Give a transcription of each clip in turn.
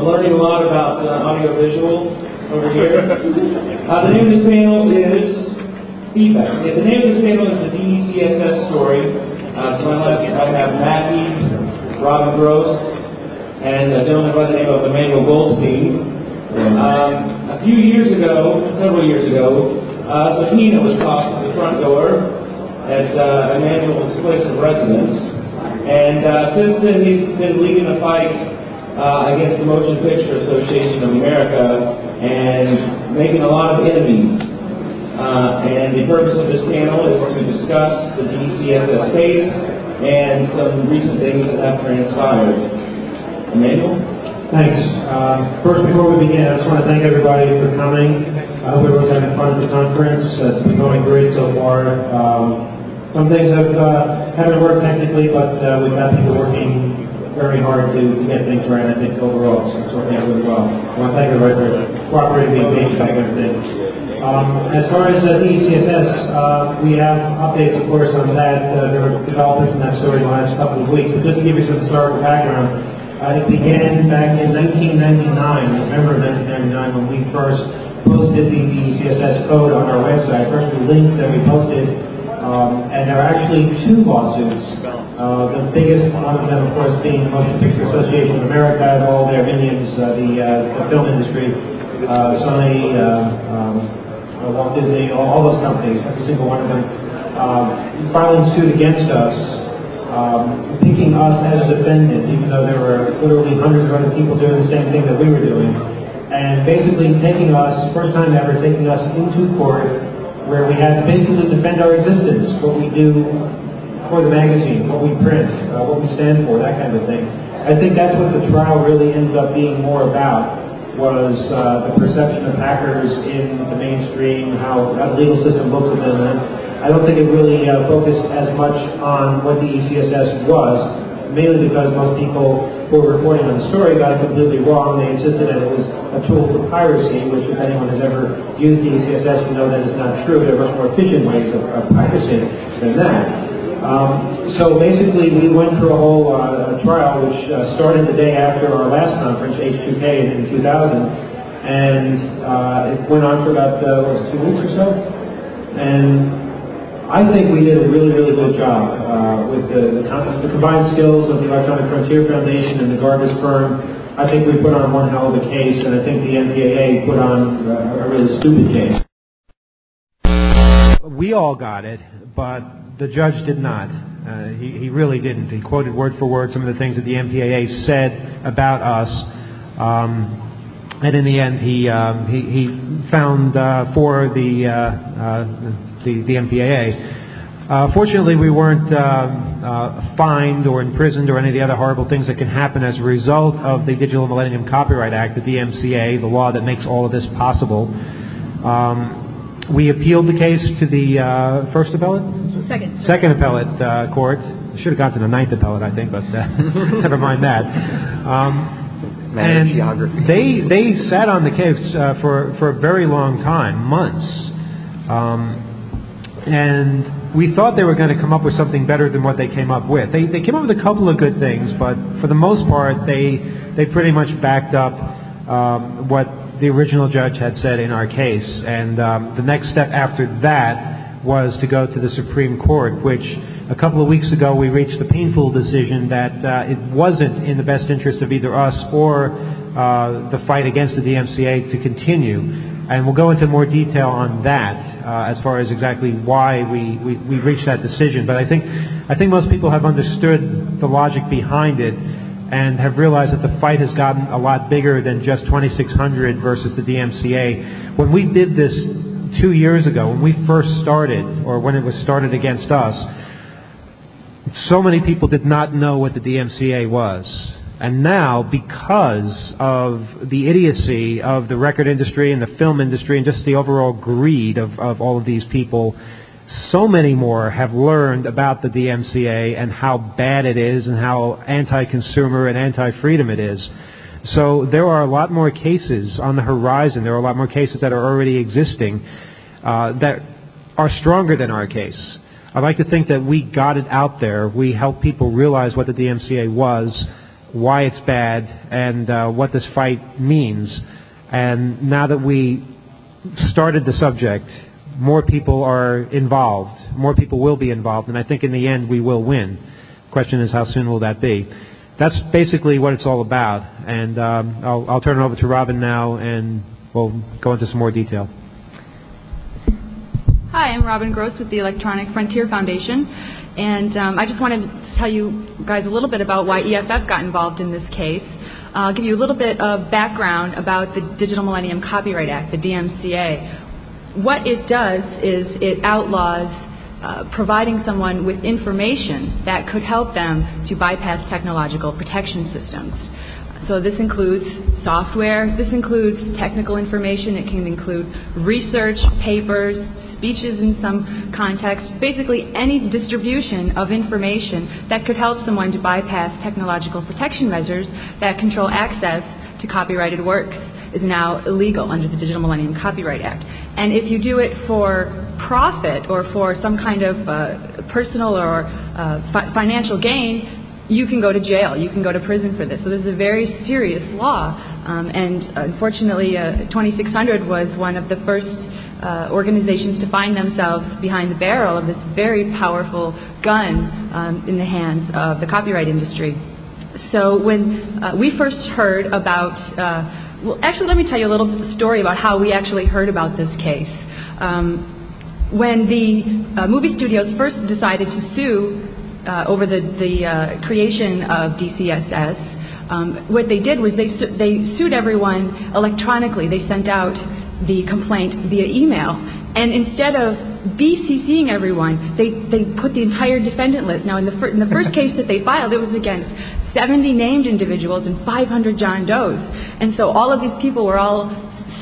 learning a lot about audiovisual over here. The name of this panel is feedback. The name of this panel is the DeCSS story. To my left, I have Matthew, Robin Gross, and a gentleman by the name of Emmanuel Goldstein. A few years ago, several years ago, subpoena was tossed at the front door at Emmanuel's place of residence. And since then, he's been leading a fight against the Motion Picture Association of America and making a lot of enemies. And the purpose of this panel is to discuss the DeCSS case and some recent things that have transpired. Emmanuel? Thanks. First, before we begin, I just want to thank everybody for coming. I hope everyone's having fun at the conference. It's been going great so far. Some things haven't worked technically, but we've got people working very hard to get things right. I think overall it's working out really well. I want to thank everybody for cooperating, being patient, and everything. As far as DeCSS, we have updates, of course, on that. There were developments in that story in the last couple of weeks. But just to give you some historical background, it began back in 1999, November of 1999, when we first posted the DeCSS code on our website. First we linked, then we posted, and there are actually two lawsuits. The biggest one of them, of course, being the Motion Picture Association of America and all their minions, the film industry, Sony, Walt Disney, all those companies, every single one of them, filing suit against us, picking us as a defendant, even though there were literally hundreds of other people doing the same thing that we were doing, and basically taking us, first time ever, taking us into court where we had to basically defend our existence, what we do for the magazine, what we print, what we stand for, that kind of thing. I think that's what the trial really ended up being more about, was the perception of hackers in the mainstream, how the legal system looks at them. And I don't think it really focused as much on what the DeCSS was, mainly because most people who were reporting on the story got it completely wrong. They insisted that it was a tool for piracy, which if anyone has ever used the DeCSS, you know that is not true. There are much more efficient ways of piracy than that. So basically, we went through a whole trial, which started the day after our last conference, H2K in 2000, and it went on for about 2 weeks or so. And I think we did a really, really good job with the combined skills of the Electronic Frontier Foundation and the Garvis firm. I think we put on one hell of a case, and I think the MPAA put on a really stupid case. We all got it, but the judge did not. He really didn't. He quoted word for word some of the things that the MPAA said about us, and in the end, he found for the MPAA. Fortunately, we weren't fined or imprisoned or any of the other horrible things that can happen as a result of the Digital Millennium Copyright Act, the DMCA, the law that makes all of this possible. We appealed the case to the first appellate? Second appellate court. Should have gone to the ninth appellate, I think, but never mind that. And they sat on the case for a very long time, months. And we thought they were going to come up with something better than what they came up with. They came up with a couple of good things, but for the most part, they pretty much backed up what the original judge had said in our case. And the next step after that was to go to the Supreme Court, which a couple of weeks ago we reached the painful decision that it wasn't in the best interest of either us or the fight against the DMCA to continue. And we'll go into more detail on that as far as exactly why we reached that decision. But I think most people have understood the logic behind it and have realized that the fight has gotten a lot bigger than just 2600 versus the DMCA. When we did this 2 years ago, when we first started, or when it was started against us, so many people did not know what the DMCA was. And now, because of the idiocy of the record industry and the film industry and just the overall greed of all of these people, so many more have learned about the DMCA and how bad it is and how anti-consumer and anti-freedom it is. So there are a lot more cases on the horizon. There are a lot more cases that are already existing that are stronger than our case. I'd like to think that we got it out there. We helped people realize what the DMCA was. why it's bad and what this fight means. And now that we started the subject, more people are involved, more people will be involved, and I think in the end we will win. The question is, how soon will that be? That's basically what it's all about, and I'll turn it over to Robin now, and we'll go into some more detail. Hi, I'm Robin Gross with the Electronic Frontier Foundation, and I just wanted to tell you guys a little bit about why EFF got involved in this case. I'll give you a little bit of background about the Digital Millennium Copyright Act, the DMCA. What it does is it outlaws providing someone with information that could help them to bypass technological protection systems. So this includes software, this includes technical information, it can include research, papers, speeches in some context, basically any distribution of information that could help someone to bypass technological protection measures that control access to copyrighted works is now illegal under the Digital Millennium Copyright Act. And if you do it for profit or for some kind of personal or financial gain, you can go to jail, you can go to prison for this. So this is a very serious law, and unfortunately 2600 was one of the first organizations to find themselves behind the barrel of this very powerful gun in the hands of the copyright industry. So when we first heard about, well actually let me tell you a little story about how we actually heard about this case. When the movie studios first decided to sue over the creation of DeCSS, what they did was they sued everyone electronically. They sent out the complaint via email, and instead of BCCing everyone, they put the entire defendant list. Now in the first case that they filed, it was against 70 named individuals and 500 John Does, and so all of these people were all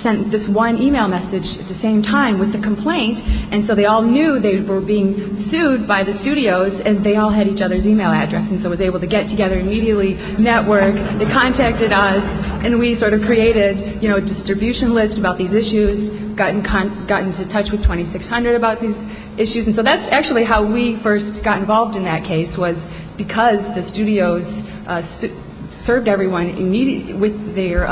sent this one email message at the same time with the complaint, and so they all knew they were being sued by the studios, and they all had each other's email address, and so was able to get together immediately, network. They contacted us, and we sort of created, you know, a distribution list about these issues, got into touch with 2600 about these issues, and so that's actually how we first got involved in that case, was because the studios served everyone immediately with their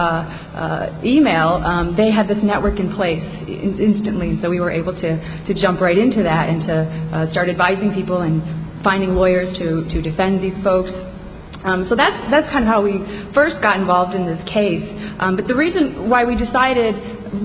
email. They had this network in place instantly, so we were able to jump right into that and to start advising people and finding lawyers to defend these folks. So that's kind of how we first got involved in this case. But the reason why we decided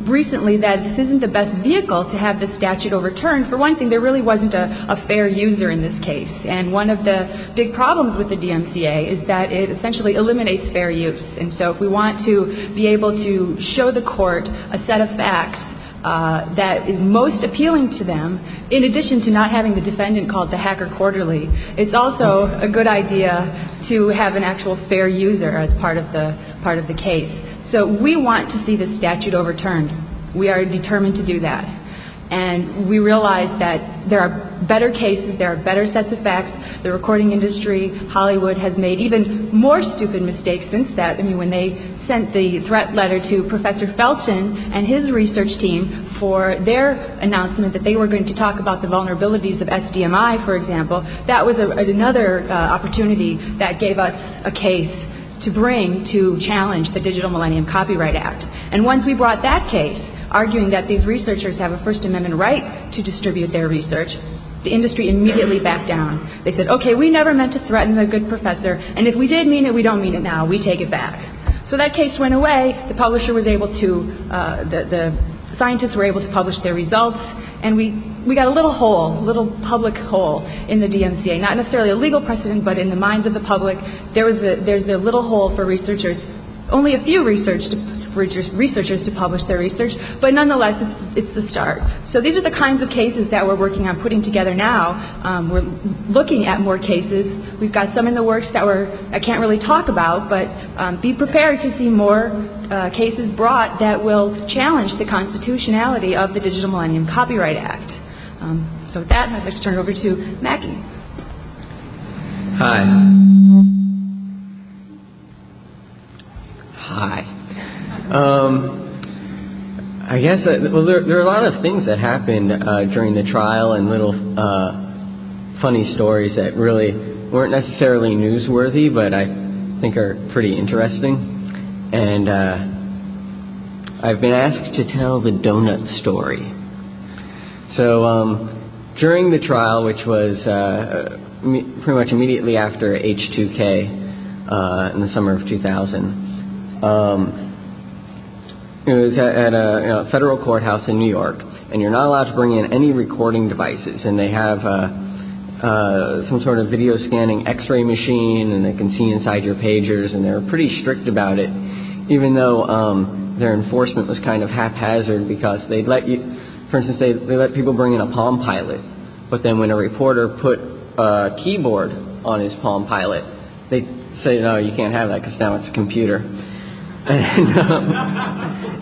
recently that this isn't the best vehicle to have the statute overturned, for one thing, there really wasn't a fair user in this case. And one of the big problems with the DMCA is that it essentially eliminates fair use. And so if we want to be able to show the court a set of facts that is most appealing to them, in addition to not having the defendant called the Hacker Quarterly, it's also a good idea to have an actual fair user as part of the case. So we want to see the statute overturned. We are determined to do that. And we realize that there are better cases, there are better sets of facts. The recording industry, Hollywood, has made even more stupid mistakes since that. I mean, when they sent the threat letter to Professor Felton and his research team for their announcement that they were going to talk about the vulnerabilities of SDMI, for example, that was another opportunity that gave us a case to bring to challenge the Digital Millennium Copyright Act. And once we brought that case, arguing that these researchers have a First Amendment right to distribute their research, the industry immediately backed down. They said, okay, we never meant to threaten the good professor, and if we did mean it, we don't mean it now, we take it back. So that case went away, the publisher was able to, the scientists were able to publish their results, and we got a little hole, a little public hole in the DMCA, not necessarily a legal precedent, but in the minds of the public, there's a little hole for researchers, only a few researchers to publish their research, but nonetheless, it's the start. So these are the kinds of cases that we're working on putting together now. We're looking at more cases. We've got some in the works that I can't really talk about, but be prepared to see more cases brought that will challenge the constitutionality of the Digital Millennium Copyright Act. So with that, I'd like to turn it over to Mackie. Hi. Hi. I guess, well, there are a lot of things that happened during the trial, and little funny stories that really weren't necessarily newsworthy, but I think are pretty interesting. And I've been asked to tell the donut story. So during the trial, which was pretty much immediately after H2K in the summer of 2000, it was at a federal courthouse in New York, and you're not allowed to bring in any recording devices, and they have some sort of video scanning x-ray machine, and they can see inside your pagers, and they're pretty strict about it, even though their enforcement was kind of haphazard, because they'd let you, for instance, they let people bring in a Palm Pilot, but then when a reporter put a keyboard on his Palm Pilot, they say, no, you can't have that because now it's a computer.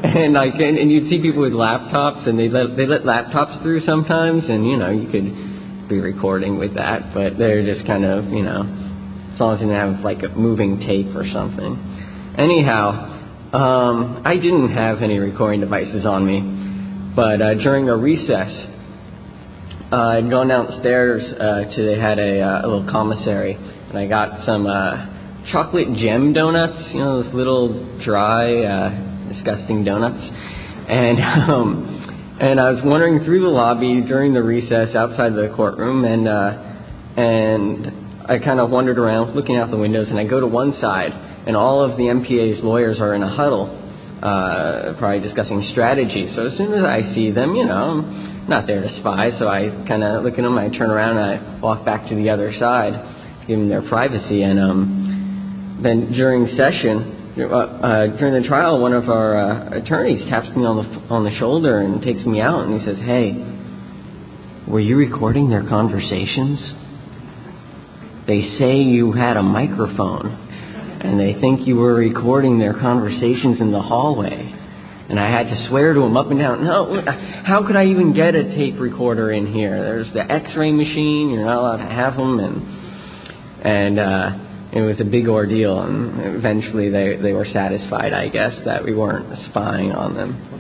And you'd see people with laptops, and they let laptops through sometimes, and you know, you could be recording with that, but they're just kind of, you know, as long as they have like a moving tape or something. Anyhow, I didn't have any recording devices on me, but during a recess, I'd gone downstairs they had a little commissary, and I got some chocolate gem donuts, you know, those little dry, disgusting donuts, and I was wandering through the lobby during the recess outside the courtroom, and I kind of wandered around looking out the windows, and I go to one side, and all of the MPA's lawyers are in a huddle, probably discussing strategy. So as soon as I see them, you know, I'm not there to spy, so I kind of look at them, I turn around, and I walk back to the other side to give them their privacy, and then during session, during the trial, one of our attorneys taps me on the shoulder and takes me out, and he says, "Hey, were you recording their conversations? They say you had a microphone, and they think you were recording their conversations in the hallway." And I had to swear to him up and down, no, how could I even get a tape recorder in here? There's the x-ray machine, you're not allowed to have them, and it was a big ordeal, and eventually they were satisfied, I guess, that we weren't spying on them. Well,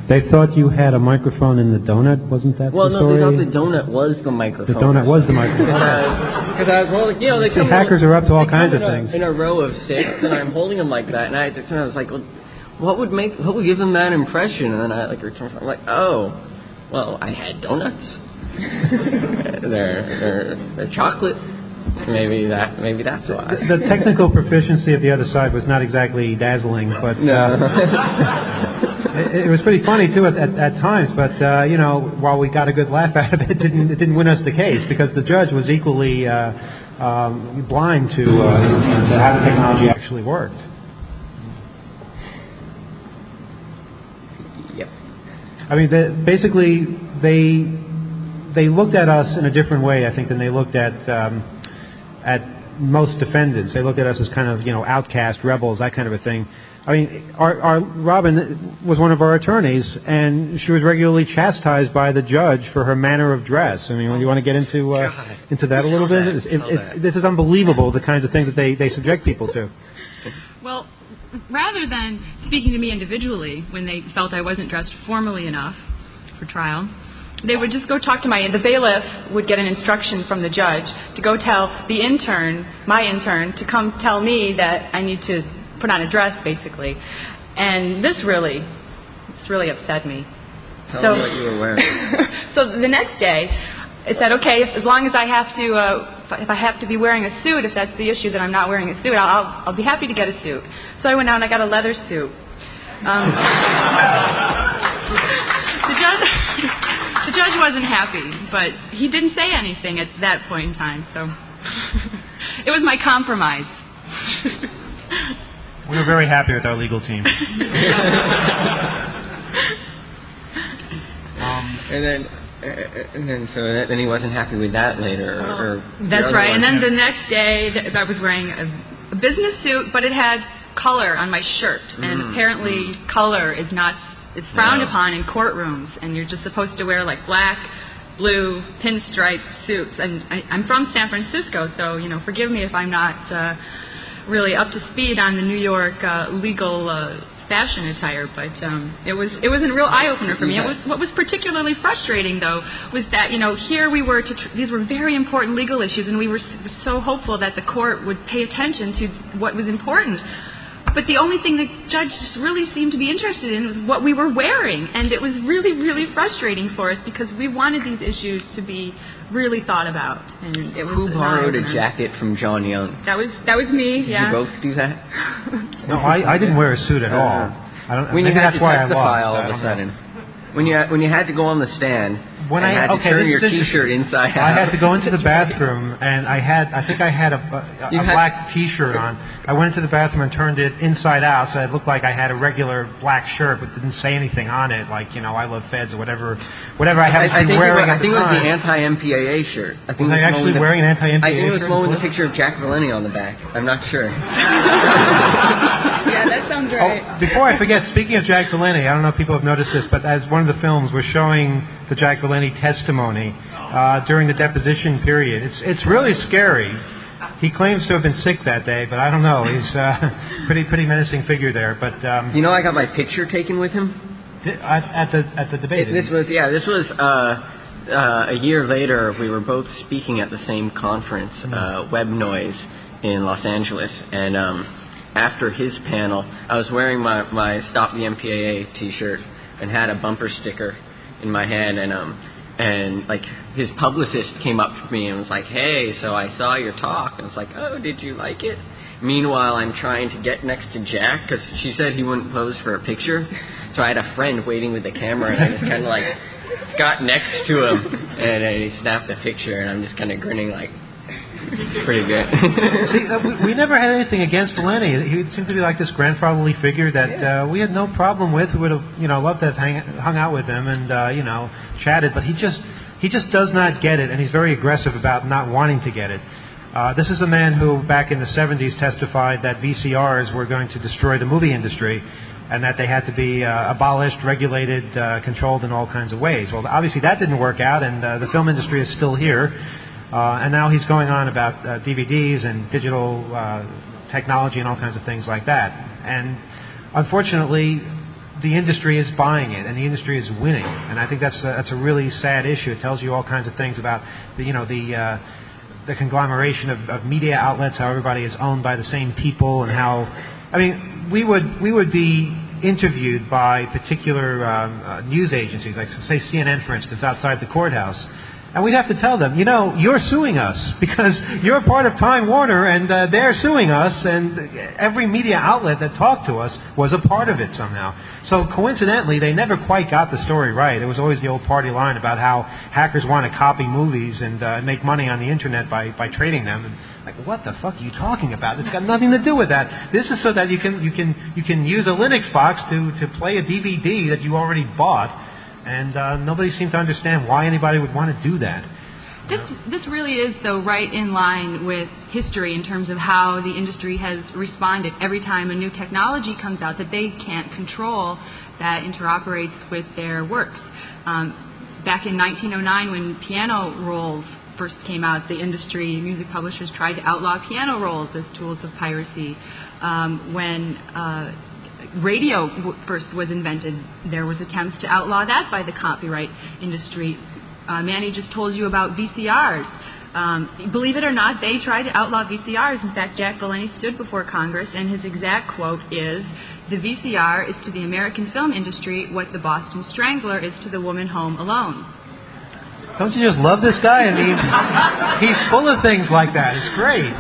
they thought you had a microphone in the donut, wasn't that well, the no, story? they thought the donut was the microphone. The donut was the microphone. Because I was holding, you know, they come hackers are up to all kinds of things. In a row of 6, and I'm holding them like that, and I was like, well, what would give them that impression? And then I like returned, I'm like, oh, well, I had donuts. they're chocolate. Maybe that's why. The technical proficiency of the other side was not exactly dazzling, but no. It was pretty funny too at times. But you know, while we got a good laugh out of it, it didn't win us the case, because the judge was equally blind to how the technology actually worked. Yep. I mean, basically they looked at us in a different way, I think, than they looked at most defendants. They looked at us as kind of, you know, outcast, rebels, that kind of a thing. I mean, our Robin was one of our attorneys, and she was regularly chastised by the judge for her manner of dress. I mean, you want to get into that a little bit? This is unbelievable, the kinds of things that they subject people to. Well, rather than speaking to me individually when they felt I wasn't dressed formally enough for trial, they would just go talk to the bailiff would get an instruction from the judge to go tell the intern, my intern, to come tell me that I need to put on a dress, basically. And this really upset me. Tell me what you were wearing. So the next day, it said, okay, as long as I have to, if I have to be wearing a suit, if that's the issue that I'm not wearing a suit, I'll be happy to get a suit. So I went out and I got a leather suit. The judge wasn't happy, but he didn't say anything at that point in time, so it was my compromise. We were very happy with our legal team. And then he wasn't happy with that later. Or that's right. And then the next day, I was wearing a business suit, but it had color on my shirt, and apparently color is not. It's frowned upon in courtrooms, and you're just supposed to wear like black, blue, pinstripe suits. And I'm from San Francisco, so you know, forgive me if I'm not really up to speed on the New York legal fashion attire, but it was a real eye-opener for me. What was particularly frustrating, though, was that, you know, here we were, these were very important legal issues, and we were so hopeful that the court would pay attention to what was important. But the only thing the judge really seemed to be interested in was what we were wearing, and it was really, really frustrating for us because we wanted these issues to be really thought about. And it was Who borrowed a jacket from John Young? That was me. Yeah. Did you both do that? No, I didn't wear a suit at all. When you had to testify I all of a sudden, when you had to go on the stand. When I had to turn your T-shirt inside out. I had to go into the bathroom, and I think I had a black T-shirt on. I went into the bathroom and turned it inside out, so it looked like I had a regular black shirt, but didn't say anything on it, like, you know, I love feds or whatever I happened to be wearing at the time. I think it was the anti-MPAA shirt. Was I actually wearing an anti-MPAA shirt? I think it was the one with the picture of Jack Valenti on the back. I'm not sure. Yeah, that sounds right. Oh, before I forget, speaking of Jack Valenti, I don't know if people have noticed this, but as one of the films, we're showing the Jack Valenti testimony during the deposition period. It's really scary. He claims to have been sick that day, but I don't know. He's pretty menacing figure there. But you know, I got my picture taken with him at the debate. This was a year later. We were both speaking at the same conference, Web Noise, in Los Angeles, and after his panel, I was wearing my Stop the MPAA T-shirt and had a bumper sticker in my hand, and like his publicist came up to me and was like, "Hey, so I saw your talk," and I was like, "Oh, did you like it?" Meanwhile, I'm trying to get next to Jack because she said he wouldn't pose for a picture, so I had a friend waiting with the camera, and I just kind of like got next to him, and he snapped the picture, and I'm just kind of grinning like. Pretty good. See, we never had anything against Valenti. He seemed to be like this grandfatherly figure that we had no problem with. We would have, you know, loved to have hung out with him and, you know, chatted. But he just does not get it, and he's very aggressive about not wanting to get it. This is a man who, back in the 70s, testified that VCRs were going to destroy the movie industry, and that they had to be abolished, regulated, controlled in all kinds of ways. Well, obviously that didn't work out, and the film industry is still here. And now he's going on about DVDs and digital technology and all kinds of things like that. And unfortunately, the industry is buying it, and the industry is winning. And I think that's a really sad issue. It tells you all kinds of things about the conglomeration of media outlets, how everybody is owned by the same people, and how, I mean, we would be interviewed by particular news agencies, like say CNN, for instance, outside the courthouse. And we'd have to tell them, you know, you're suing us because you're part of Time Warner, and they're suing us, and every media outlet that talked to us was a part of it somehow. So coincidentally, they never quite got the story right. It was always the old party line about how hackers want to copy movies and make money on the internet by trading them. And like, what the fuck are you talking about? It's got nothing to do with that. This is so that you can use a Linux box to play a DVD that you already bought. And nobody seemed to understand why anybody would want to do that. This really is, though, right in line with history in terms of how the industry has responded every time a new technology comes out that they can't control, that interoperates with their works. Back in 1909, when piano rolls first came out, the industry, music publishers tried to outlaw piano rolls as tools of piracy. When radio first was invented, there was attempts to outlaw that by the copyright industry. Manny just told you about VCRs. Believe it or not, they tried to outlaw VCRs. In fact, Jack Valenti stood before Congress, and his exact quote is, "The VCR is to the American film industry what the Boston Strangler is to the woman home alone." Don't you just love this guy? I mean, he's full of things like that. It's great.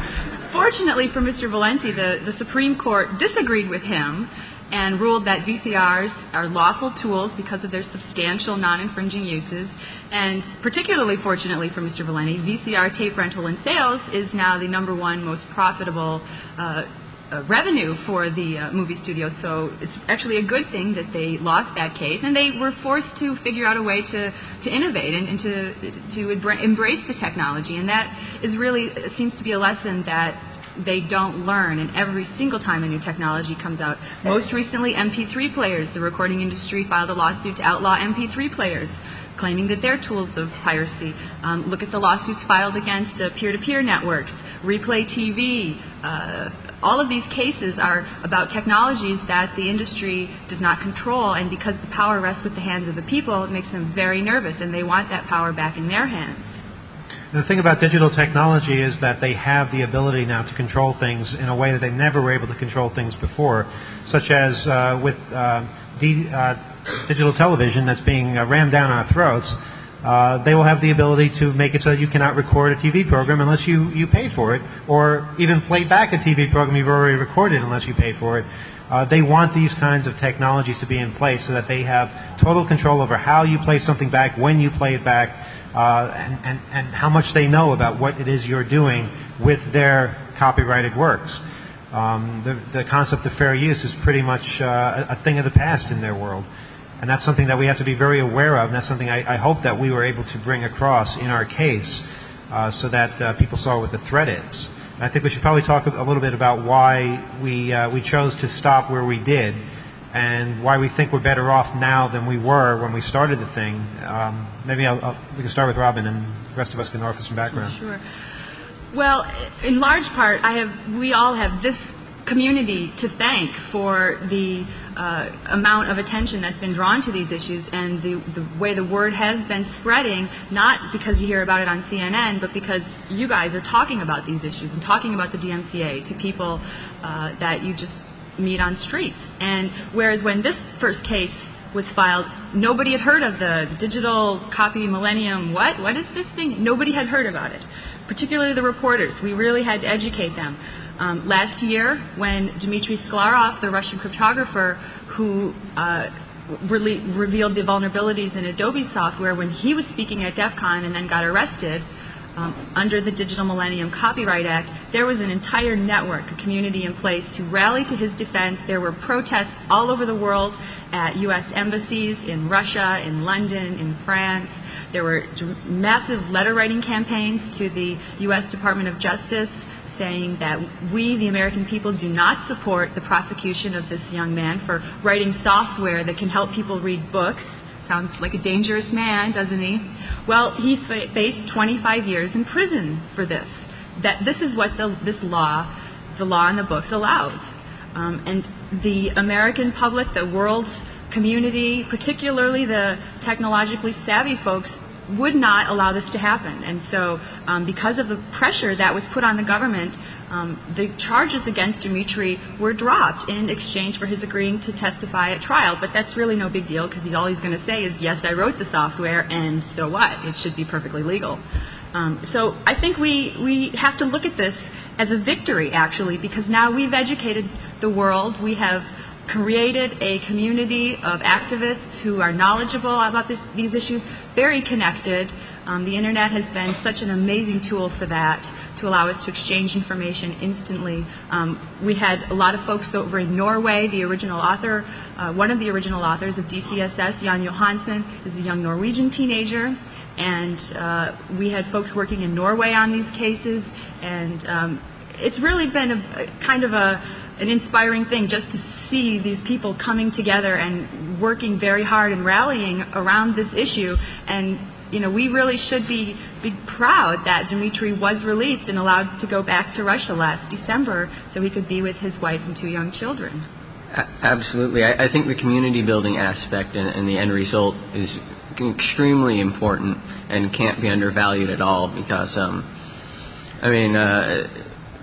Fortunately for Mr. Valenti, the Supreme Court disagreed with him and ruled that VCRs are lawful tools because of their substantial non-infringing uses. And particularly fortunately for Mr. Valenti, VCR tape rental and sales is now the #1 most profitable revenue for the movie studios. So it's actually a good thing that they lost that case, and they were forced to figure out a way to innovate and to embrace the technology. And that is really, it seems to be a lesson that they don't learn, and every single time a new technology comes out. Most recently, MP3 players. The recording industry filed a lawsuit to outlaw MP3 players, claiming that they're tools of piracy. Look at the lawsuits filed against peer-to-peer networks, Replay TV, all of these cases are about technologies that the industry does not control, and because the power rests with the hands of the people, it makes them very nervous, and they want that power back in their hands. The thing about digital technology is that they have the ability now to control things in a way that they never were able to control things before, such as with digital television that's being rammed down our throats. They will have the ability to make it so that you cannot record a TV program unless you pay for it, or even play back a TV program you've already recorded unless you pay for it. They want these kinds of technologies to be in place so that they have total control over how you play something back, when you play it back, and how much they know about what it is you're doing with their copyrighted works. The concept of fair use is pretty much a thing of the past in their world. And that's something that we have to be very aware of, and that's something I hope that we were able to bring across in our case so that people saw what the threat is. And I think we should probably talk a little bit about why we chose to stop where we did, and why we think we're better off now than we were when we started the thing. Maybe we can start with Robin, and the rest of us can offer some background. Sure. Well, in large part, we all have this community to thank for the amount of attention that's been drawn to these issues, and the way the word has been spreading, not because you hear about it on CNN, but because you guys are talking about these issues and talking about the DMCA to people that you just meet on streets. And whereas when this first case was filed, nobody had heard of the digital copy millennium. What is this thing? Nobody had heard about it, particularly the reporters. We really had to educate them. Last year, when Dmitry Sklarov, the Russian cryptographer who revealed the vulnerabilities in Adobe software, when he was speaking at DEF CON and then got arrested under the Digital Millennium Copyright Act, there was an entire network, a community in place to rally to his defense. There were protests all over the world at U.S. embassies in Russia, in London, in France. There were massive letter-writing campaigns to the U.S. Department of Justice saying that we, the American people, do not support the prosecution of this young man for writing software that can help people read books. Sounds like a dangerous man, doesn't he? Well, he faced 25 years in prison for this. This is what the law in the books allows. And the American public, the world community, particularly the technologically savvy folks, would not allow this to happen. And so because of the pressure that was put on the government, the charges against Dmitry were dropped in exchange for his agreeing to testify at trial. But that's really no big deal, because all he's going to say is, yes, I wrote the software, and so what? It should be perfectly legal. So I think we have to look at this as a victory, actually, because now we've educated the world. We have created a community of activists who are knowledgeable about these issues, very connected. The internet has been such an amazing tool for that, to allow us to exchange information instantly. We had a lot of folks over in Norway. The original author, one of the original authors of DeCSS, Jan Johansen, is a young Norwegian teenager, and we had folks working in Norway on these cases, and it's really been a kind of an inspiring thing just to see these people coming together and working very hard and rallying around this issue. And we really should be proud that Dmitry was released and allowed to go back to Russia last December so he could be with his wife and 2 young children. Absolutely. I think the community building aspect and the end result is extremely important and can't be undervalued at all, because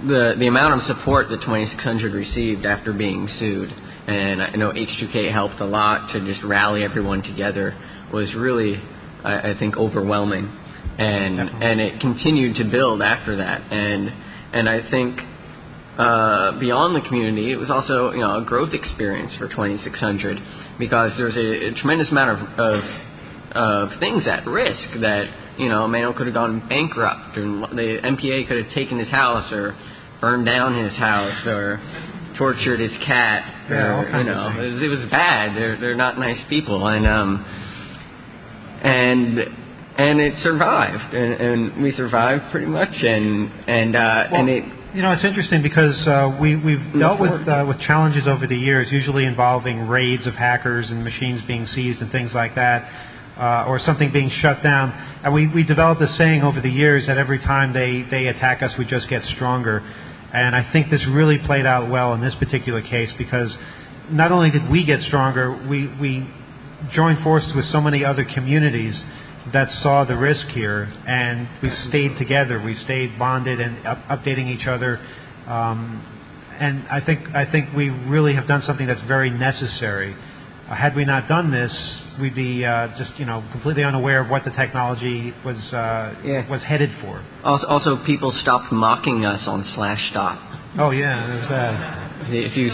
the amount of support that 2600 received after being sued, and I know H2K helped a lot to just rally everyone together, was really, I think, overwhelming, and it continued to build after that, and I think beyond the community, it was also a growth experience for 2600, because there's a tremendous amount of things at risk that Emmanuel could have gone bankrupt, or the MPA could have taken his house, or burned down his house, or tortured his cat, or it was bad. They're not nice people, and it survived, and we survived pretty much, and it. It's interesting because we've dealt with challenges over the years, usually involving raids of hackers and machines being seized and things like that, or something being shut down. And we developed a saying over the years that every time they attack us, we just get stronger. And I think this really played out well in this particular case because not only did we get stronger, we joined forces with so many other communities that saw the risk here, and we stayed together. We stayed bonded and updating each other. And I think we really have done something that's very necessary. Had we not done this, we'd be just completely unaware of what the technology was headed for. Also, people stopped mocking us on /stop. Oh yeah, there's that. If you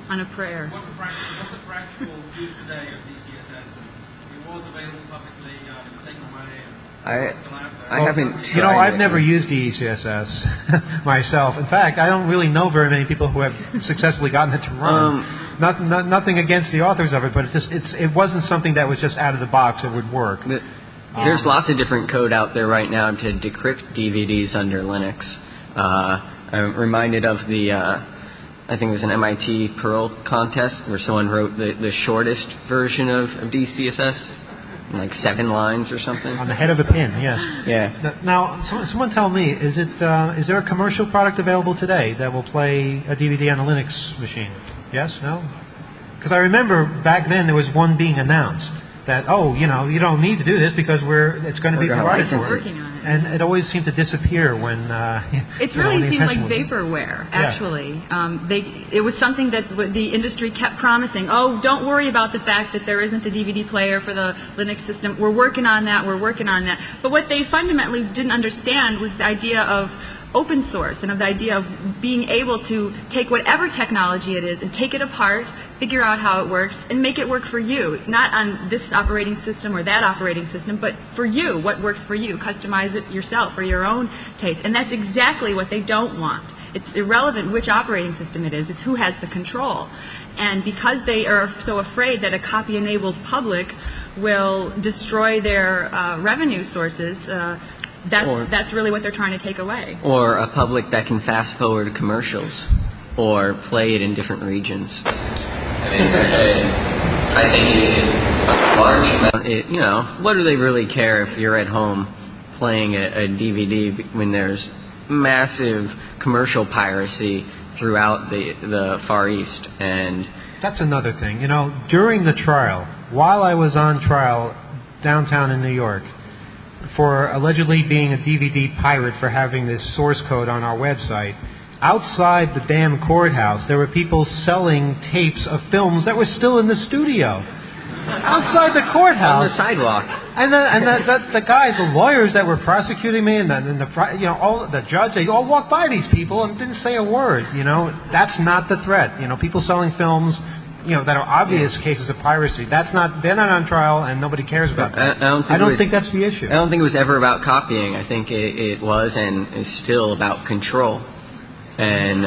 on a prayer. What's the practical use today of DeCSS? It was available publicly, it was taken away. I haven't. I've never used DeCSS myself. In fact, I don't really know very many people who have successfully gotten it to run. Nothing against the authors of it, but it wasn't something that was just out of the box that would work. There's lots of different code out there right now to decrypt DVDs under Linux. I'm reminded of the, I think it was an MIT Perl contest where someone wrote the shortest version of DeCSS, like 7 lines or something. On the head of a pin, yes. Yeah. Now, someone tell me, is there a commercial product available today that will play a DVD on a Linux machine? Yes? No? Because I remember back then there was one being announced that, you don't need to do this because it's going to be provided for it. And it always seemed to disappear when it really seemed like vaporware, actually. Yeah. It was something that the industry kept promising. Oh, don't worry about the fact that there isn't a DVD player for the Linux system. We're working on that. We're working on that. But what they fundamentally didn't understand was the idea of open source and of the idea of being able to take whatever technology it is and take it apart, figure out how it works, and make it work for you. Not on this operating system or that operating system, but for you, what works for you. Customize it yourself for your own taste. And that's exactly what they don't want. It's irrelevant which operating system it is. It's who has the control. And because they are so afraid that a copy-enabled public will destroy their revenue sources, that's really what they're trying to take away. Or a public that can fast-forward commercials or play it in different regions. I mean, I think a large amount, what do they really care if you're at home playing a DVD when there's massive commercial piracy throughout the Far East? And that's another thing. During the trial, while I was on trial downtown in New York, for allegedly being a DVD pirate for having this source code on our website, outside the damn courthouse there were people selling tapes of films that were still in the studio. Outside the courthouse. On the sidewalk. And the guys, the lawyers that were prosecuting me and the judge, they all walked by these people and didn't say a word. That's not the threat. People selling films that are obvious cases of piracy. They're not on trial, and nobody cares about that. I don't think that's the issue. I don't think it was ever about copying. I think it was and is still about control. And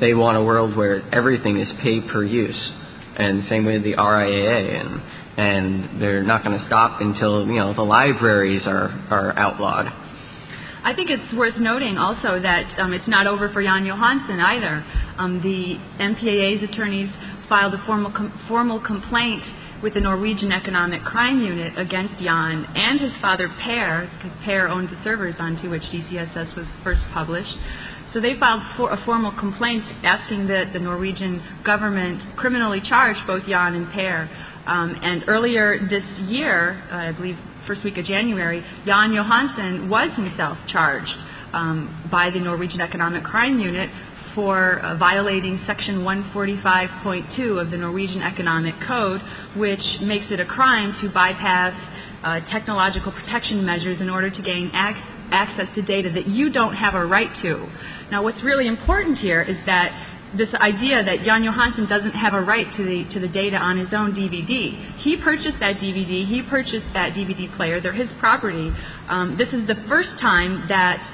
they want a world where everything is paid per use, and same with the RIAA, and they're not going to stop until the libraries are outlawed. I think it's worth noting also that it's not over for Jan Johansson either. The MPAA's attorneys filed a formal complaint with the Norwegian Economic Crime Unit against Jan and his father Per, because Per owned the servers onto which DeCSS was first published. So they filed a formal complaint asking that the Norwegian government criminally charge both Jan and Per. And earlier this year, I believe first week of January, Jan Johansson was himself charged by the Norwegian Economic Crime Unit for violating Section 145.2 of the Norwegian Economic Code, which makes it a crime to bypass technological protection measures in order to gain access to data that you don't have a right to. Now, what's really important here is that this idea that Jan Johansson doesn't have a right to the data on his own DVD. He purchased that DVD. He purchased that DVD player. They're his property. This is the first time that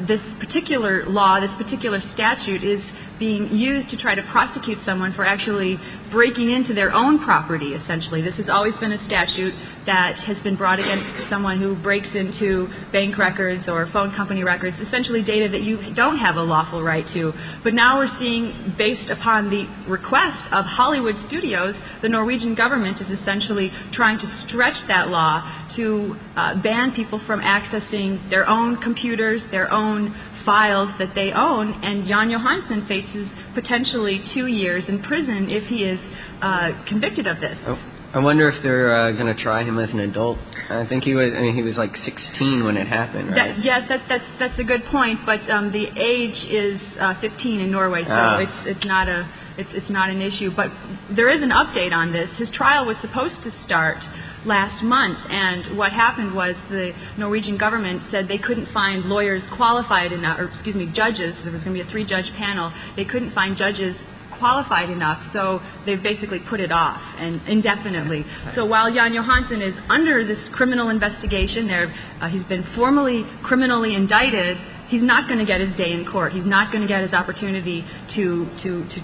this particular law, this particular statute is being used to try to prosecute someone for actually breaking into their own property, essentially. This has always been a statute that has been brought against someone who breaks into bank records or phone company records, essentially data that you don't have a lawful right to. But now we're seeing, based upon the request of Hollywood studios, the Norwegian government is essentially trying to stretch that law to ban people from accessing their own computers, their own files that they own, and Jan Johansson faces potentially 2 years in prison if he is convicted of this. Oh, I wonder if they're going to try him as an adult. I think he was. I mean, he was like 16 when it happened, right? Yes, that's a good point. But the age is 15 in Norway, so it's not an issue. But there is an update on this. His trial was supposed to start last month, and what happened was the Norwegian government said they couldn't find lawyers qualified enough, or excuse me, judges. There was going to be a 3-judge panel. They couldn't find judges qualified enough, so they've basically put it off and indefinitely. So while Jan Johansson is under this criminal investigation, he's been formally criminally indicted. He's not going to get his day in court. He's not going to get his opportunity to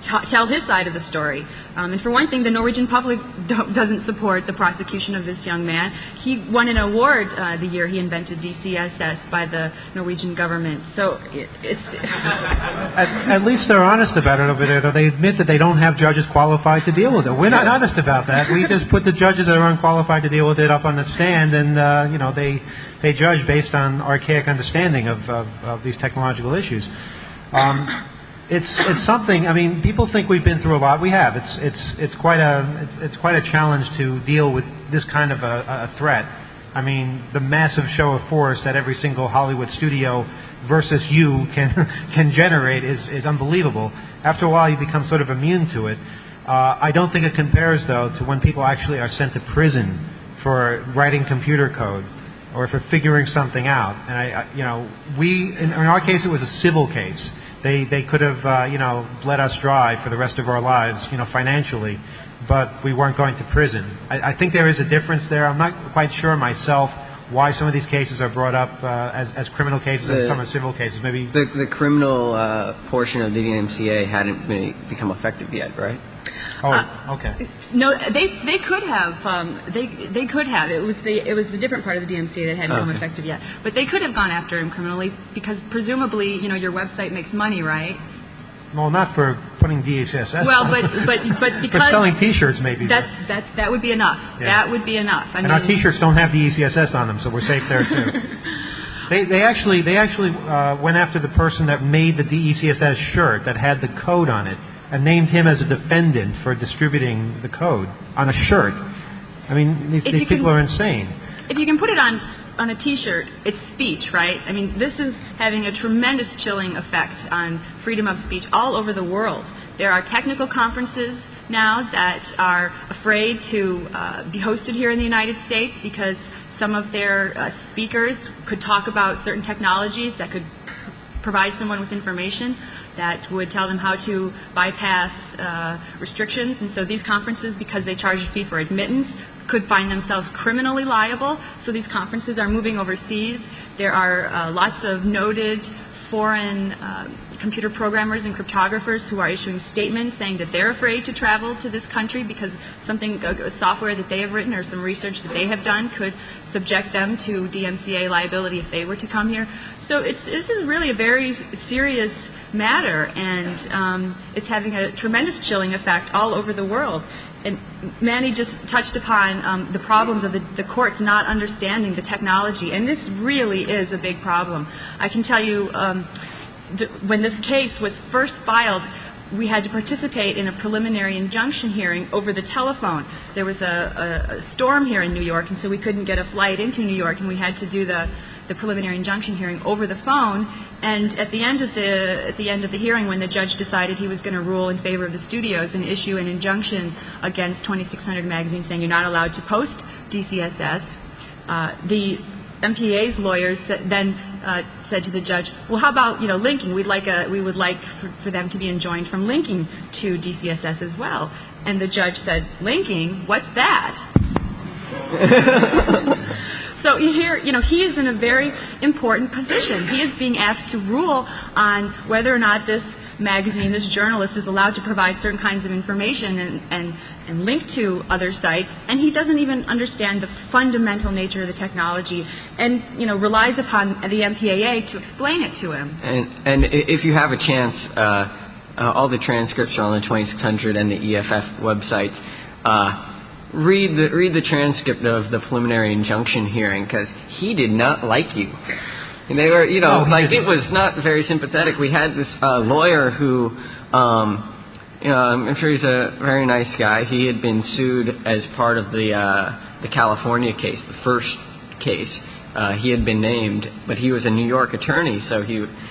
tell his side of the story. And for one thing, the Norwegian public doesn't support the prosecution of this young man. He won an award the year he invented DeCSS by the Norwegian government. So it's... At least they're honest about it over there, though. They admit that they don't have judges qualified to deal with it. We're not honest about that. We just put the judges that are unqualified to deal with it up on the stand, and you know, they judge based on archaic understanding of these technological issues. It's something. I mean, people think we've been through a lot. We have. It's quite a challenge to deal with this kind of a threat. I mean, the massive show of force that every single Hollywood studio versus you can generate is unbelievable. After a while, you become sort of immune to it. I don't think it compares, though, to when people actually are sent to prison for writing computer code or for figuring something out. And you know, in our case, it was a civil case. They could have, you know, let us dry for the rest of our lives, you know, financially, but we weren't going to prison. I think there is a difference there. I'm not quite sure myself why some of these cases are brought up as criminal cases and some are civil cases. Maybe the criminal portion of the DMCA hadn't become effective yet, right? Oh, okay. No, they could have. They could have. It was the different part of the DMCA that hadn't become effective yet. But they could have gone after him criminally because presumably, you know, your website makes money, right? Well, not for putting DeCSS. Well, but because for selling T-shirts, maybe. That would be enough. Yeah. That would be enough. And our T-shirts don't have DeCSS on them, so we're safe there too. They actually went after the person that made the DeCSS shirt that had the code on it, and named him as a defendant for distributing the code on a shirt. I mean, these people are insane. If you can put it on a T-shirt, it's speech, right? I mean, this is having a tremendous chilling effect on freedom of speech all over the world. There are technical conferences now that are afraid to be hosted here in the United States because some of their speakers could talk about certain technologies that could provide someone with information that would tell them how to bypass restrictions. And so these conferences, because they charge a fee for admittance, could find themselves criminally liable. So these conferences are moving overseas. There are lots of noted foreign computer programmers and cryptographers who are issuing statements saying that they're afraid to travel to this country because software that they have written or some research that they have done could subject them to DMCA liability if they were to come here. So this is really a very serious matter, and it's having a tremendous chilling effect all over the world. And Manny just touched upon the problems of the courts not understanding the technology, and this really is a big problem. I can tell you, when this case was first filed, we had to participate in a preliminary injunction hearing over the telephone. There was a storm here in New York, and so we couldn't get a flight into New York, and we had to do the preliminary injunction hearing over the phone. And at the end of the hearing, when the judge decided he was going to rule in favor of the studios and issue an injunction against 2600 Magazine saying you're not allowed to post DeCSS, the MPA's lawyers then said to the judge, well, how about, you know, linking? We would like for them to be enjoined from linking to DeCSS as well. And the judge said, linking? What's that? So here, you know, he is in a very important position. He is being asked to rule on whether or not this magazine, this journalist, is allowed to provide certain kinds of information and link to other sites, and he doesn't even understand the fundamental nature of the technology, and, you know, relies upon the MPAA to explain it to him. And if you have a chance, all the transcripts are on the 2600 and the EFF websites. read the transcript of the preliminary injunction hearing, because he did not like you. And they were, you know, like, it was not very sympathetic. We had this lawyer who, you know, I'm sure he's a very nice guy. He had been sued as part of the California case, the first case. He had been named, but he was a New York attorney, so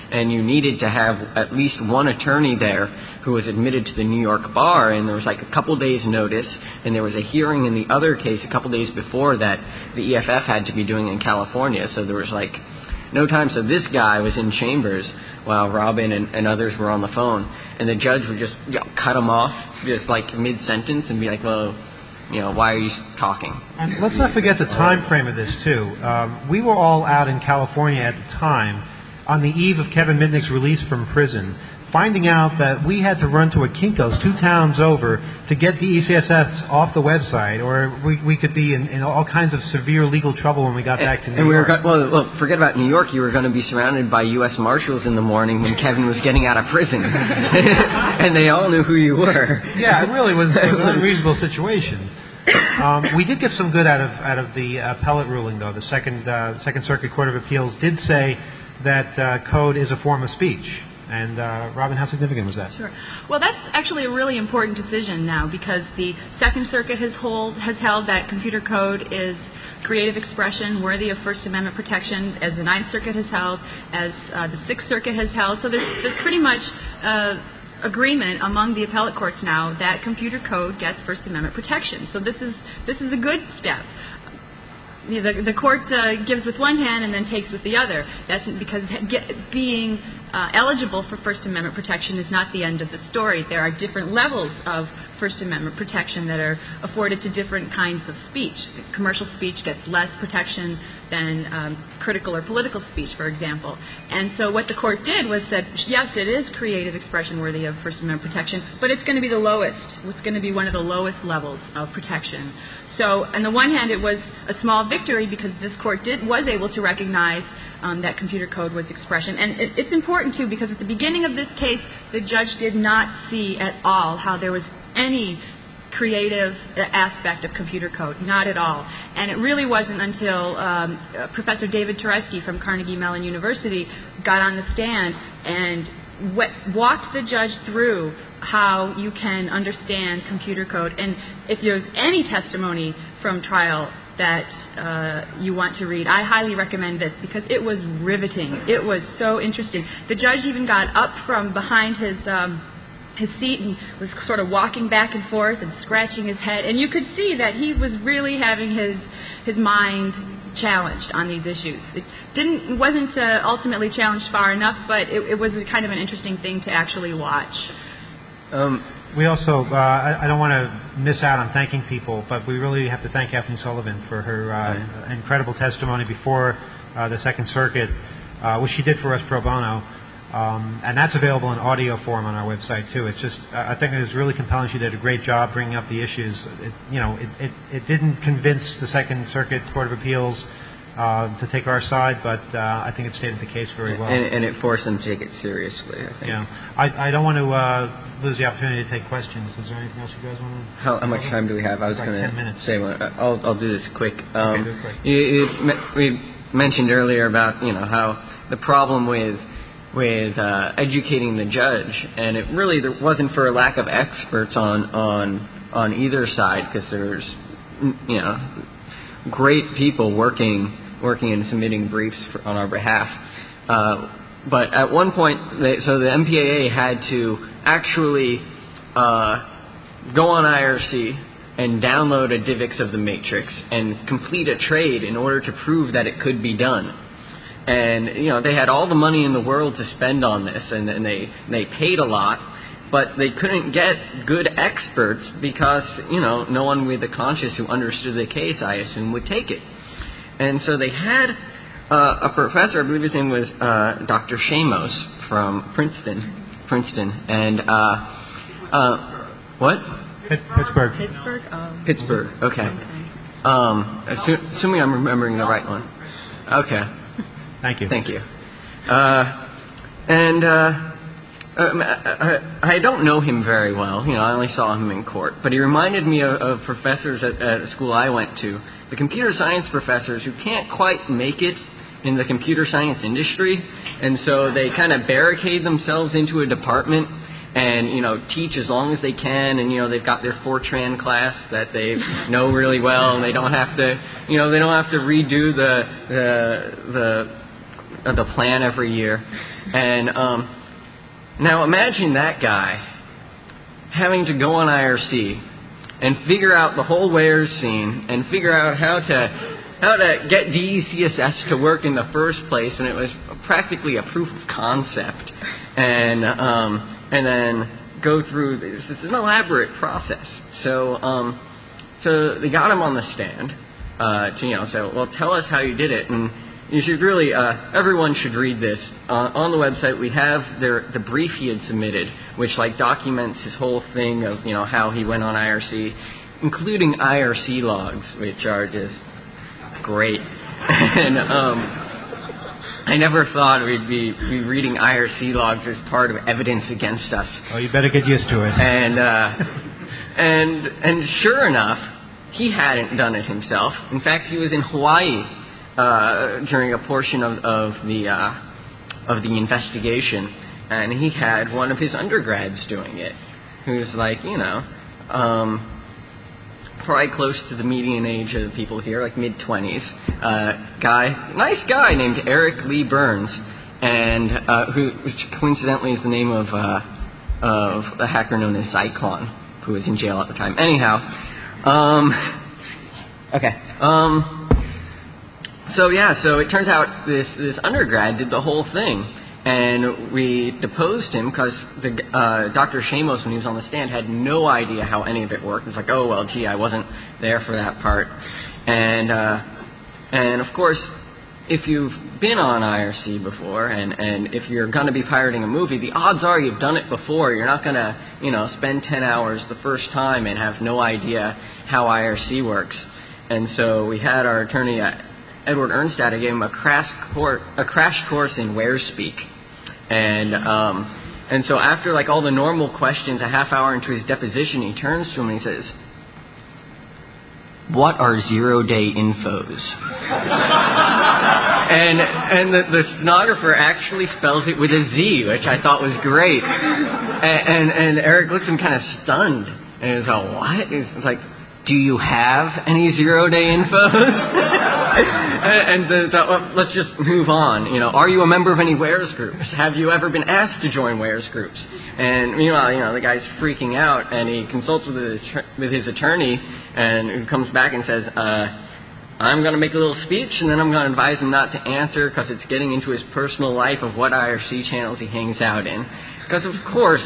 and you needed to have at least one attorney there who was admitted to the New York bar, and there was like a couple days notice, and there was a hearing in the other case a couple days before that the EFF had to be doing in California, so there was like no time. So this guy was in chambers while Robin and others were on the phone, and the judge would just, you know, cut him off just like mid-sentence and be like, well, you know, why are you talking? And let's not forget the time frame of this, too. We were all out in California at the time, on the eve of Kevin Mitnick's release from prison, finding out that we had to run to a Kinko's 2 towns over to get DeCSS off the website, or we could be in all kinds of severe legal trouble when we got back to New York. Well, forget about New York. You were going to be surrounded by U.S. Marshals in the morning when Kevin was getting out of prison. And they all knew who you were. Yeah, it really was an unreasonable situation. We did get some good out of the appellate ruling, though. The Second Circuit Court of Appeals did say that code is a form of speech. And Robin, how significant was that? Sure. Well, that's actually a really important decision now, because the Second Circuit has held that computer code is creative expression worthy of First Amendment protection, as the Ninth Circuit has held, as the Sixth Circuit has held. So there's pretty much agreement among the appellate courts now that computer code gets First Amendment protection. So this is a good step. The court gives with one hand and then takes with the other. That's because being eligible for First Amendment protection is not the end of the story. There are different levels of First Amendment protection that are afforded to different kinds of speech. Commercial speech gets less protection than critical or political speech, for example. And so what the court did was said, yes, it is creative expression worthy of First Amendment protection, but it's going to be the lowest. It's going to be one of the lowest levels of protection. So on the one hand, it was a small victory because this court was able to recognize that computer code was expression. And it's important, too, because at the beginning of this case, the judge did not see at all how there was any creative aspect of computer code, not at all. And it really wasn't until Professor David Tureski from Carnegie Mellon University got on the stand and walked the judge through how you can understand computer code. And if there's any testimony from trial that you want to read, I highly recommend this, because it was riveting. It was so interesting. The judge even got up from behind his seat and was sort of walking back and forth and scratching his head, and you could see that he was really having his mind challenged on these issues. It wasn't ultimately challenged far enough, but it was kind of an interesting thing to actually watch. We also, I don't want to miss out on thanking people, but we really have to thank Kathleen Sullivan for her incredible testimony before the Second Circuit, which she did for us pro bono. And that's available in audio form on our website too. It's just, I think it was really compelling. She did a great job bringing up the issues. It didn't convince the Second Circuit Court of Appeals to take our side, but I think it stated the case very well. And it forced them to take it seriously, I think. Yeah. I don't want to lose the opportunity to take questions. Is there anything else you guys want to? How much time do we have? I was going to say one. I'll do this quick. Okay, do it quick. We mentioned earlier about how the problem with educating the judge, and it really wasn't for a lack of experts on either side, because there's great people working and submitting briefs on our behalf. But at one point, so the MPAA had to actually go on IRC and download a DivX of the matrix and complete a trade in order to prove that it could be done. And they had all the money in the world to spend on this, and they paid a lot, but they couldn't get good experts because no one with a conscience who understood the case, I assume, would take it. And so they had a professor, I believe his name was Dr. Shamos from Princeton, and what? Pittsburgh. Pittsburgh. Pittsburgh. Okay. Assuming I'm remembering the right one. Okay. Thank you. Thank you. I don't know him very well. You know, I only saw him in court. But he reminded me of professors at the school I went to, the computer science professors who can't quite make it in the computer science industry, and so they kind of barricade themselves into a department and, you know, teach as long as they can, and, you know, they've got their Fortran class that they know really well, and they don't have to, you know, they don't have to redo the plan every year. And now imagine that guy having to go on IRC and figure out the whole where's scene and figure out how to get DeCSS to work in the first place, and it was practically a proof of concept, and then go through this. It's an elaborate process. So they got him on the stand to, you know, say, well, tell us how you did it, and you should really, everyone should read this. On the website we have the brief he had submitted, which like documents his whole thing of, you know, how he went on IRC, including IRC logs, which are just great. And I never thought we'd be reading IRC logs as part of evidence against us. Oh, you better get used to it. And sure enough, he hadn't done it himself. In fact, he was in Hawaii during a portion of the investigation, and he had one of his undergrads doing it, who's like, you know, probably close to the median age of the people here, like mid-20s, nice guy named Eric Lee Burns, and which coincidentally is the name of a hacker known as Cyclone, who was in jail at the time. Anyhow, okay. So yeah, so it turns out this undergrad did the whole thing, and we deposed him because Dr. Shamos, when he was on the stand, had no idea how any of it worked. It's like, oh well, gee, I wasn't there for that part, and of course, if you've been on IRC before, and if you're going to be pirating a movie, the odds are you've done it before. You're not going to, you know, spend 10 hours the first time and have no idea how IRC works. And so we had our attorney, Edward Hernstadt, I gave him a crash course in where speak. And so after like all the normal questions, a half hour into his deposition, he turns to him and he says, "What are zero-day infos?" and the stenographer actually spells it with a Z, which I thought was great. And Eric looked at him kind of stunned, and he was like, "What?" He's like, "Do you have any zero-day infos?" well, let's just move on. You know, are you a member of any wares groups? Have you ever been asked to join wares groups? And meanwhile, you know, the guy's freaking out, and he consults with his attorney, and he comes back and says, "I'm going to make a little speech, and then I'm going to advise him not to answer because it's getting into his personal life of what IRC channels he hangs out in." Because of course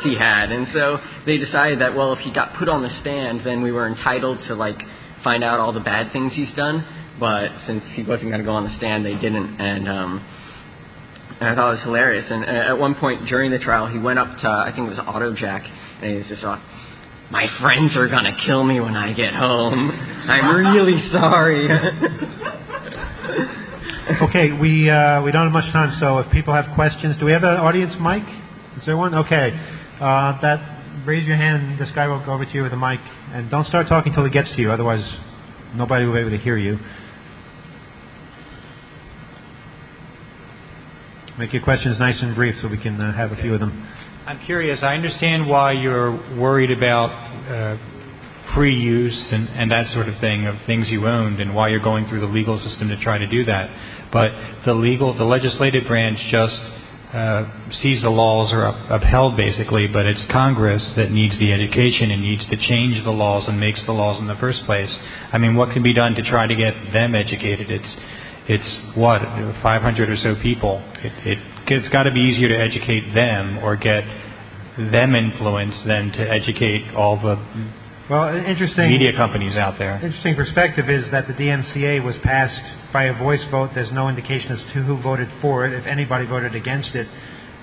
he had. And so they decided that, well, if he got put on the stand, then we were entitled to like find out all the bad things he's done. But since he wasn't going to go on the stand, they didn't, and I thought it was hilarious. And at one point during the trial, he went up to, I think it was AutoJack, and he was just like, "My friends are going to kill me when I get home. I'm really sorry." Okay, we don't have much time, so if people have questions, do we have an audience mic? Is there one? Okay. Raise your hand, this guy will go over to you with a mic, and don't start talking until he gets to you, otherwise nobody will be able to hear you. Make your questions nice and brief so we can have a few of them. I'm curious, I understand why you're worried about pre-use and that sort of thing, of things you owned, and why you're going through the legal system to try to do that. But the legislative branch just sees the laws are upheld basically, but it's Congress that needs the education and needs to change the laws and makes the laws in the first place. I mean, what can be done to try to get them educated? It's what, 500 or so people. It's got to be easier to educate them or get them influenced than to educate all the media companies out there. Interesting perspective is that the DMCA was passed by a voice vote. There's no indication as to who voted for it, if anybody voted against it.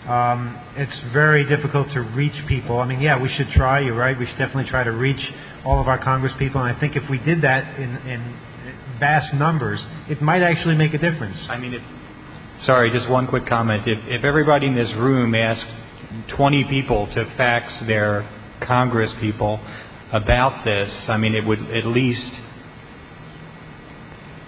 It's very difficult to reach people. I mean, yeah, we should try, you're right, we should definitely try to reach all of our Congress people, and I think if we did that in vast numbers, it might actually make a difference. I mean, sorry, just one quick comment. If everybody in this room asked 20 people to fax their Congress people about this, I mean, it would at least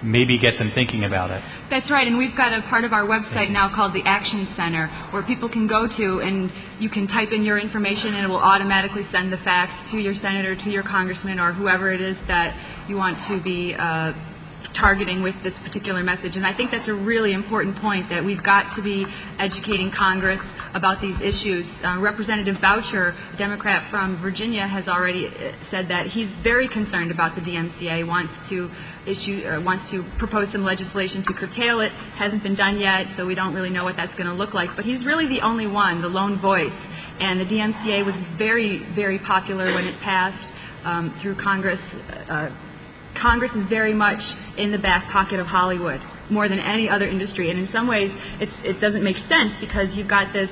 maybe get them thinking about it. That's right, and we've got a part of our website now called the Action Center, where people can go to and you can type in your information and it will automatically send the fax to your senator, to your congressman, or whoever it is that you want to be targeting with this particular message. And I think that's a really important point, that we've got to be educating Congress about these issues. Representative Boucher, a Democrat from Virginia, has already said that he's very concerned about the DMCA, wants to propose some legislation to curtail it. Hasn't been done yet, so we don't really know what that's going to look like. But he's really the only one, the lone voice. And the DMCA was very, very popular when it passed through Congress. Congress is very much in the back pocket of Hollywood, more than any other industry. And in some ways, it doesn't make sense, because you've got this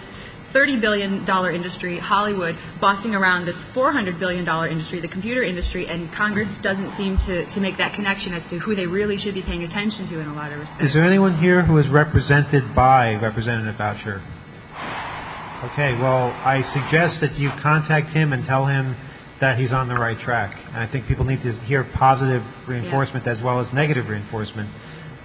$30 billion industry, Hollywood, bossing around this $400 billion industry, the computer industry, and Congress doesn't seem to make that connection as to who they really should be paying attention to in a lot of respects. Is there anyone here who is represented by Representative Boucher? Okay, well, I suggest that you contact him and tell him that he's on the right track. And I think people need to hear positive reinforcement as well as negative reinforcement.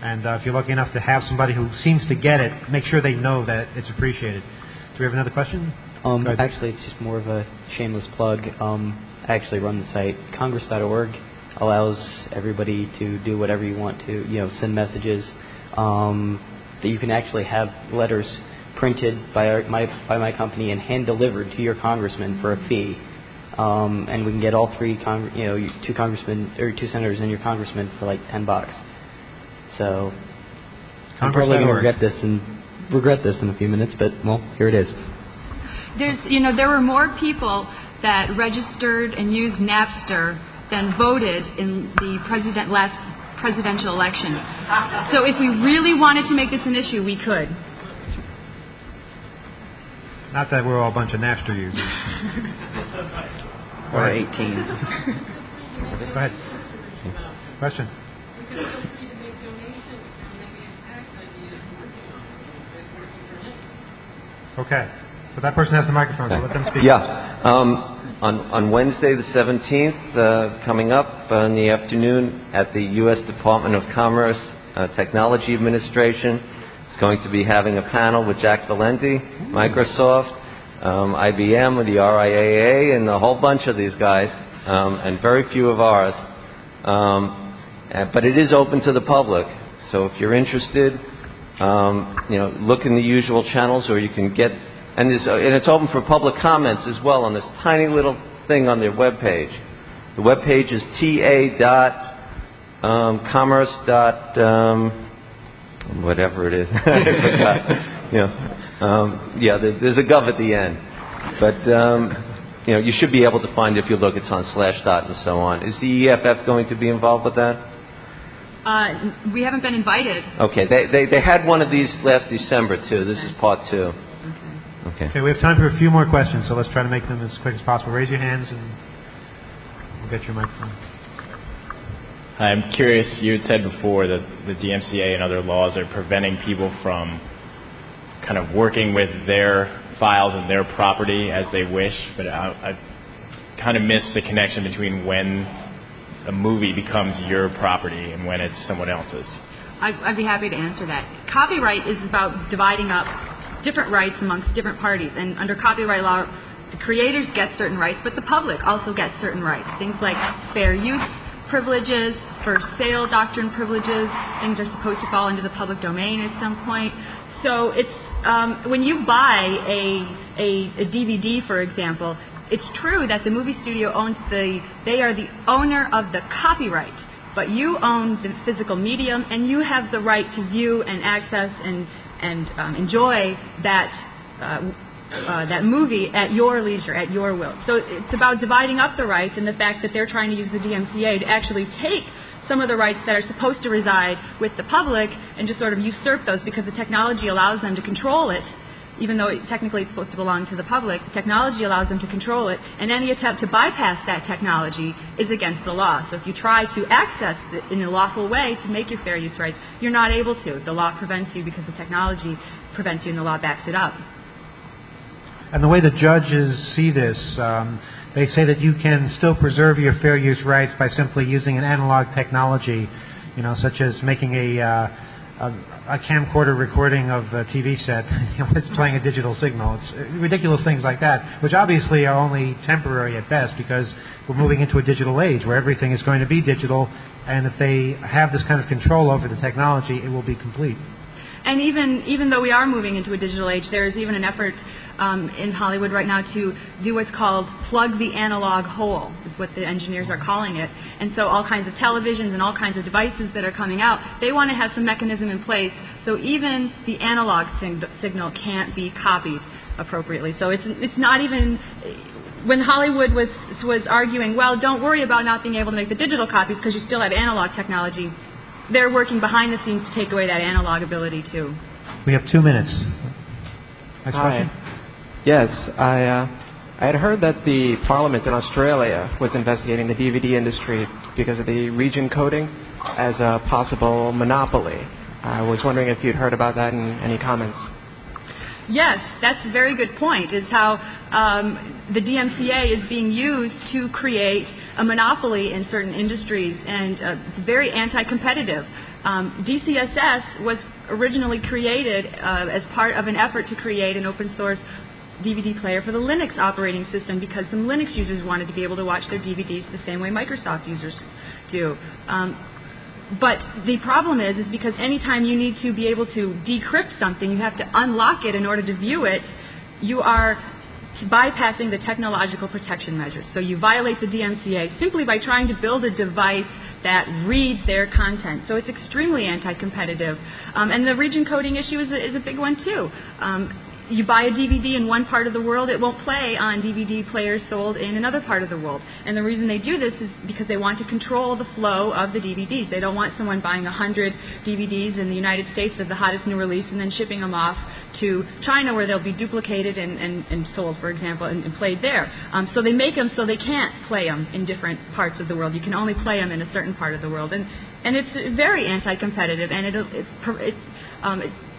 And if you're lucky enough to have somebody who seems to get it, make sure they know that it's appreciated. Do we have another question? Actually, it's just more of a shameless plug. I actually run the site. Congress.org allows everybody to do whatever you want to, send messages. That you can actually have letters printed by my company and hand-delivered to your congressman for a fee. And we can get all three, two congressmen or two senators and your congressman for like $10. So I'm probably going to regret this in a few minutes, but well, here it is. There were more people that registered and used Napster than voted in the last presidential election. So if we really wanted to make this an issue, we could. Not that we're all a bunch of Napster users. Or 18. Go ahead. Question? Okay. So that person has the microphone, so let them speak. Yeah. On Wednesday the 17th, coming up in the afternoon at the U.S. Department of Commerce Technology Administration, is going to be having a panel with Jack Valenti, Microsoft, IBM, the RIAA, and a whole bunch of these guys, and very few of ours. But it is open to the public, so if you're interested, look in the usual channels, or you can get, and it's open for public comments as well on this tiny little thing on their webpage. The webpage is ta.commerce. Whatever it is. I forgot. There's a gov at the end, but you should be able to find it if you look. It's on /dot and so on. Is the EFF going to be involved with that? We haven't been invited. Okay, they had one of these last December too. This is part 2. Okay, we have time for a few more questions, so let's try to make them as quick as possible. Raise your hands and we'll get your microphone. Hi, I'm curious, you had said before that the DMCA and other laws are preventing people from kind of working with their files and their property as they wish, but I kind of missed the connection between when a movie becomes your property and when it's someone else's. I'd be happy to answer that. Copyright is about dividing up different rights amongst different parties, and under copyright law, the creators get certain rights, but the public also gets certain rights. Things like fair use privileges, first sale doctrine privileges, things are supposed to fall into the public domain at some point. So it's when you buy a DVD, for example, it's true that the movie studio owns they are the owner of the copyright, but you own the physical medium, and you have the right to view and access and enjoy that movie at your leisure, at your will. So it's about dividing up the rights, and the fact that they're trying to use the DMCA to actually take some of the rights that are supposed to reside with the public and just sort of usurp those, because the technology allows them to control it, even though technically it's supposed to belong to the public. The technology allows them to control it, and any attempt to bypass that technology is against the law. So if you try to access it in a lawful way to make your fair use rights, you're not able to. The law prevents you because the technology prevents you, and the law backs it up. And the way the judges see this, they say that you can still preserve your fair use rights by simply using an analog technology, you know, such as making a camcorder recording of a TV set, it's playing a digital signal. It's ridiculous things like that, which obviously are only temporary at best, because we're moving into a digital age where everything is going to be digital, and if they have this kind of control over the technology, it will be complete. And even though we are moving into a digital age, there is even an effort in Hollywood right now to do what's called plug the analog hole, is what the engineers are calling it. And so all kinds of televisions and all kinds of devices that are coming out, they want to have some mechanism in place so even the analog signal can't be copied appropriately. So it's not even, when Hollywood was arguing, well, don't worry about not being able to make the digital copies because you still have analog technology, they're working behind the scenes to take away that analog ability too. We have 2 minutes. Next question. Yes, I had heard that the Parliament in Australia was investigating the DVD industry because of the region coding as a possible monopoly. I was wondering if you'd heard about that and any comments. Yes, that's a very good point, is how the DMCA is being used to create a monopoly in certain industries, and it's very anti-competitive. DeCSS was originally created as part of an effort to create an open source DVD player for the Linux operating system, because some Linux users wanted to be able to watch their DVDs the same way Microsoft users do. But the problem is because anytime you need to be able to decrypt something, you have to unlock it in order to view it, you are bypassing the technological protection measures. So you violate the DMCA simply by trying to build a device that reads their content. So it's extremely anti-competitive. And the region coding issue is a big one too. You buy a DVD in one part of the world, it won't play on DVD players sold in another part of the world. And the reason they do this is because they want to control the flow of the DVDs. They don't want someone buying 100 DVDs in the United States of the hottest new release and then shipping them off to China where they'll be duplicated and sold, for example, and played there. So they make them so they can't play them in different parts of the world. You can only play them in a certain part of the world. And it's very anti-competitive, and it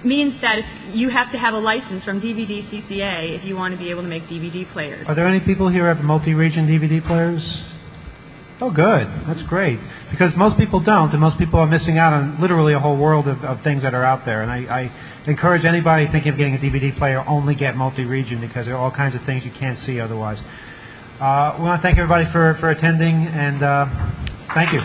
means that you have to have a license from DVD CCA if you want to be able to make DVD players. Are there any people here who have multi-region DVD players? Oh, good. That's great. Because most people don't, and most people are missing out on literally a whole world of things that are out there. And I encourage anybody thinking of getting a DVD player, only get multi-region, because there are all kinds of things you can't see otherwise. We want to thank everybody for attending, and thank you.